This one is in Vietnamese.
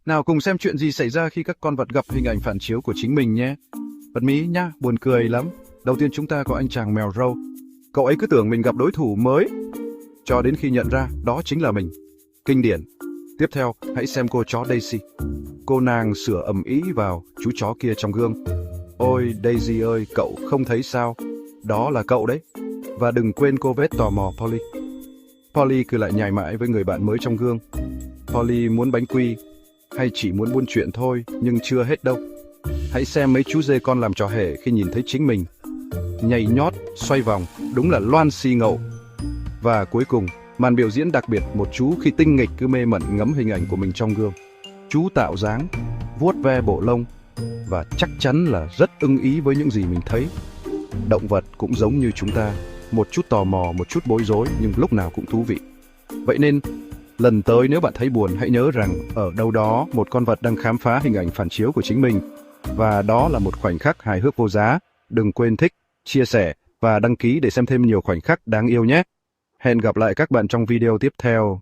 Nào cùng xem chuyện gì xảy ra khi các con vật gặp hình ảnh phản chiếu của chính mình nhé. Bật mí nhá, buồn cười lắm. Đầu tiên chúng ta có anh chàng mèo râu. Cậu ấy cứ tưởng mình gặp đối thủ mới, cho đến khi nhận ra đó chính là mình. Kinh điển. Tiếp theo, hãy xem cô chó Daisy. Cô nàng sửa ầm ĩ vào chú chó kia trong gương. Ôi Daisy ơi, cậu không thấy sao? Đó là cậu đấy. Và đừng quên cô vết tò mò Polly. Polly cứ lại nhại mãi với người bạn mới trong gương. Polly muốn bánh quy, hay chỉ muốn buôn chuyện thôi, nhưng chưa hết đâu. Hãy xem mấy chú dê con làm trò hề khi nhìn thấy chính mình. Nhảy nhót, xoay vòng, đúng là loan xi ngậu. Và cuối cùng, màn biểu diễn đặc biệt một chú khi tinh nghịch cứ mê mẩn ngắm hình ảnh của mình trong gương. Chú tạo dáng, vuốt ve bộ lông, và chắc chắn là rất ưng ý với những gì mình thấy. Động vật cũng giống như chúng ta, một chút tò mò, một chút bối rối, nhưng lúc nào cũng thú vị. Vậy nên, lần tới nếu bạn thấy buồn, hãy nhớ rằng ở đâu đó một con vật đang khám phá hình ảnh phản chiếu của chính mình. Và đó là một khoảnh khắc hài hước vô giá. Đừng quên thích, chia sẻ và đăng ký để xem thêm nhiều khoảnh khắc đáng yêu nhé. Hẹn gặp lại các bạn trong video tiếp theo.